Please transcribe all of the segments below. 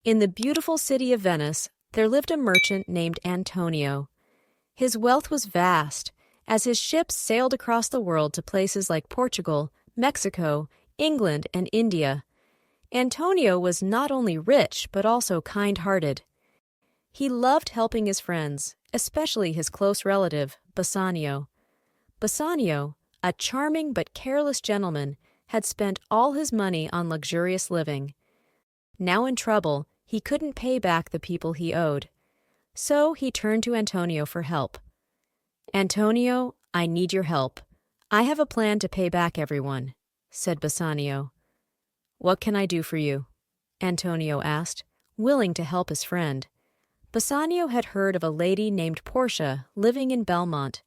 In the beautiful city of Venice, there lived a merchant named Antonio. His wealth was vast, as his ships sailed across the world to places like Portugal, Mexico, England, and India. Antonio was not only rich but also kind-hearted. He loved helping his friends, especially his close relative, Bassanio. Bassanio, a charming but careless gentleman, had spent all his money on luxurious living. Now in trouble, he couldn't pay back the people he owed. So he turned to Antonio for help. "Antonio, I need your help. I have a plan to pay back everyone," said Bassanio. "What can I do for you?" Antonio asked, willing to help his friend. Bassanio had heard of a lady named Portia living in Belmont.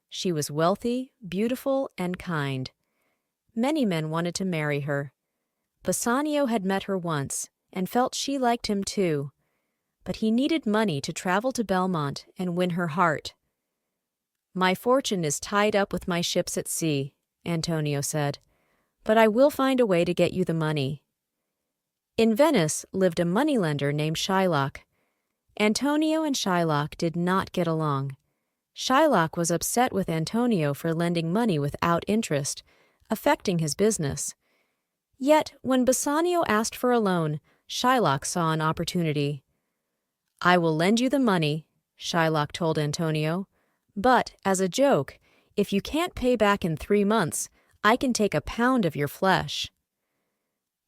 She was wealthy, beautiful, and kind. Many men wanted to marry her. Bassanio had met her once and felt she liked him too, but he needed money to travel to Belmont and win her heart. "My fortune is tied up with my ships at sea," Antonio said, "but I will find a way to get you the money." In Venice lived a moneylender named Shylock. Antonio and Shylock did not get along. Shylock was upset with Antonio for lending money without interest, affecting his business. Yet, when Bassanio asked for a loan, Shylock saw an opportunity. "I will lend you the money," Shylock told Antonio, "but, as a joke, if you can't pay back in 3 months, I can take a pound of your flesh."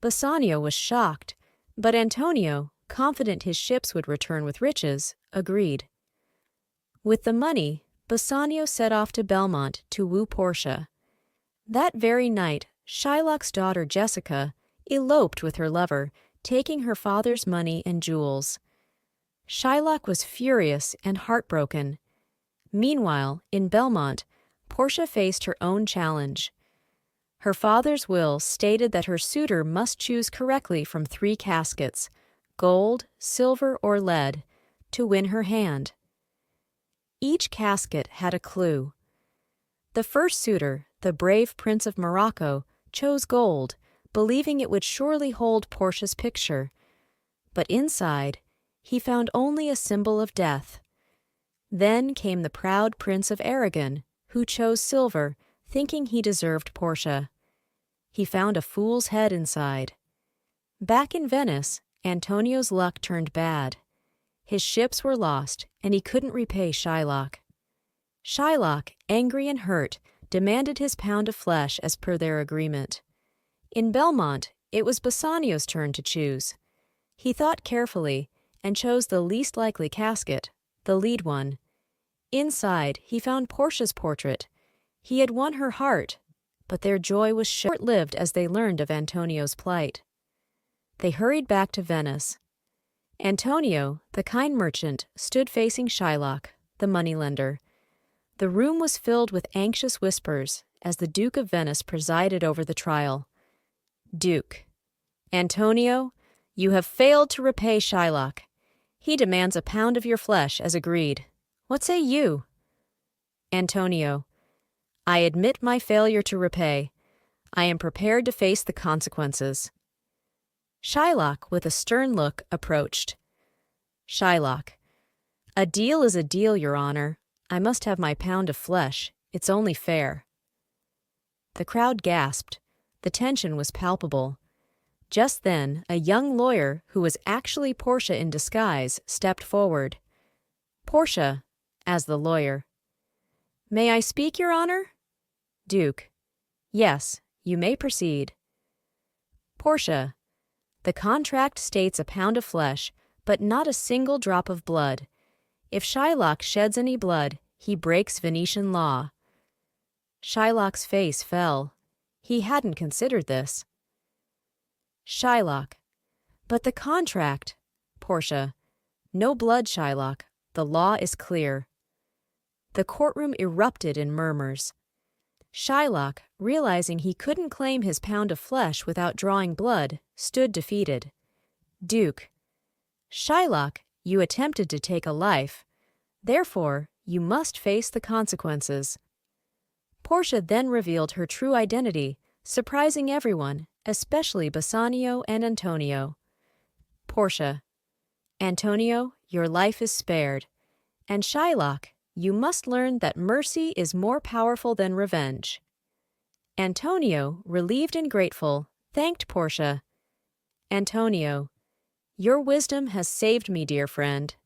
Bassanio was shocked, but Antonio, confident his ships would return with riches, agreed. With the money, Bassanio set off to Belmont to woo Portia. That very night, Shylock's daughter Jessica eloped with her lover, taking her father's money and jewels. Shylock was furious and heartbroken. Meanwhile, in Belmont, Portia faced her own challenge. Her father's will stated that her suitor must choose correctly from 3 caskets, gold, silver, or lead, to win her hand. Each casket had a clue. The first suitor, the brave Prince of Morocco, chose gold, believing it would surely hold Portia's picture. But inside, he found only a symbol of death. Then came the proud Prince of Aragon, who chose silver, thinking he deserved Portia. He found a fool's head inside. Back in Venice, Antonio's luck turned bad. His ships were lost, and he couldn't repay Shylock. Shylock, angry and hurt, demanded his pound of flesh as per their agreement. In Belmont, it was Bassanio's turn to choose. He thought carefully and chose the least likely casket, the lead one. Inside, he found Portia's portrait. He had won her heart, but their joy was short-lived as they learned of Antonio's plight. They hurried back to Venice. Antonio, the kind merchant, stood facing Shylock, the moneylender. The room was filled with anxious whispers as the Duke of Venice presided over the trial. "Duke, Antonio, you have failed to repay Shylock. He demands a pound of your flesh as agreed. What say you?" Antonio, "I admit my failure to repay. I am prepared to face the consequences." Shylock, with a stern look, approached. Shylock, "A deal is a deal, Your Honor. I must have my pound of flesh. It's only fair." The crowd gasped. The tension was palpable. Just then, a young lawyer, who was actually Portia in disguise, stepped forward. Portia, as the lawyer. "May I speak, Your Honor?" Duke, "Yes, you may proceed." Portia, "The contract states a pound of flesh, but not a single drop of blood. If Shylock sheds any blood, he breaks Venetian law." Shylock's face fell. He hadn't considered this. Shylock, "But the contract—" Portia, "No blood, Shylock. The law is clear." The courtroom erupted in murmurs. Shylock, realizing he couldn't claim his pound of flesh without drawing blood, stood defeated. Duke, "Shylock, you attempted to take a life. Therefore, you must face the consequences." Portia then revealed her true identity, surprising everyone, especially Bassanio and Antonio. Portia, Antonio, your life is spared. And Shylock, you must learn that mercy is more powerful than revenge. Antonio, relieved and grateful, thanked Portia. Antonio, your wisdom has saved me, dear friend.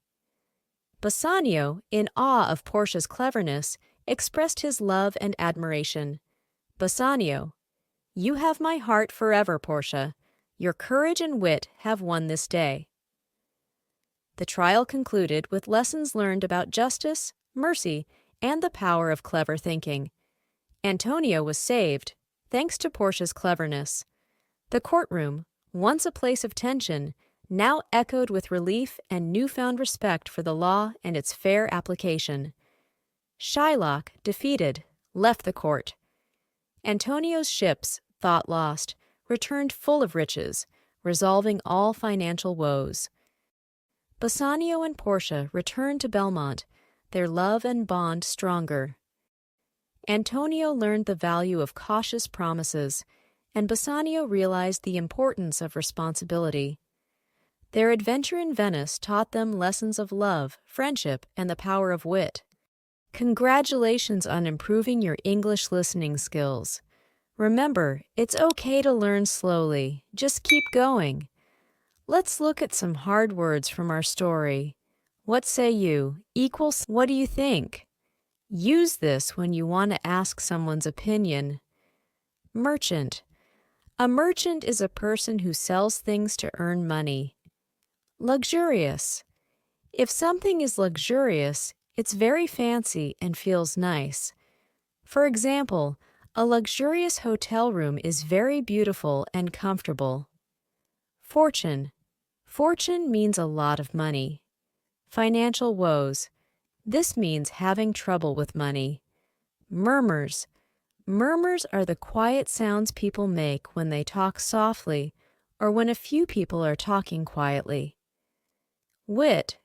Bassanio, in awe of Portia's cleverness, expressed his love and admiration. Bassanio, you have my heart forever, Portia. Your courage and wit have won this day. The trial concluded with lessons learned about justice, mercy, and the power of clever thinking. Antonio was saved, thanks to Portia's cleverness. The courtroom, once a place of tension, now echoed with relief and newfound respect for the law and its fair application. Shylock, defeated, left the court. Antonio's ships, thought lost, returned full of riches, resolving all financial woes. Bassanio and Portia returned to Belmont, their love and bond stronger. Antonio learned the value of cautious promises, and Bassanio realized the importance of responsibility. Their adventure in Venice taught them lessons of love, friendship, and the power of wit. Congratulations on improving your English listening skills. Remember, it's okay to learn slowly. Just keep going. Let's look at some hard words from our story. What say you? Equals, what do you think? Use this when you want to ask someone's opinion. Merchant. A merchant is a person who sells things to earn money. Luxurious. If something is luxurious, it's very fancy and feels nice. For example, a luxurious hotel room is very beautiful and comfortable. Fortune. Fortune means a lot of money. Financial woes. This means having trouble with money. Murmurs. Murmurs are the quiet sounds people make when they talk softly or when a few people are talking quietly. Wit.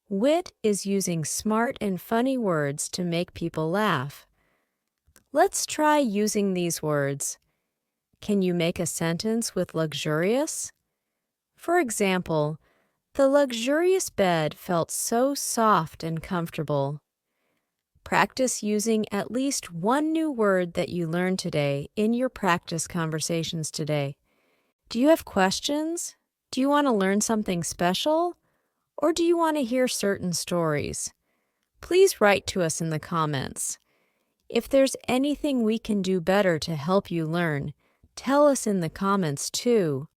Wit is using smart and funny words to make people laugh. Let's try using these words. Can you make a sentence with luxurious? For example, the luxurious bed felt so soft and comfortable. Practice using at least one new word that you learned today in your practice conversations today. Do you have questions? Do you want to learn something special? Or do you want to hear certain stories? Please write to us in the comments. If there's anything we can do better to help you learn, tell us in the comments too.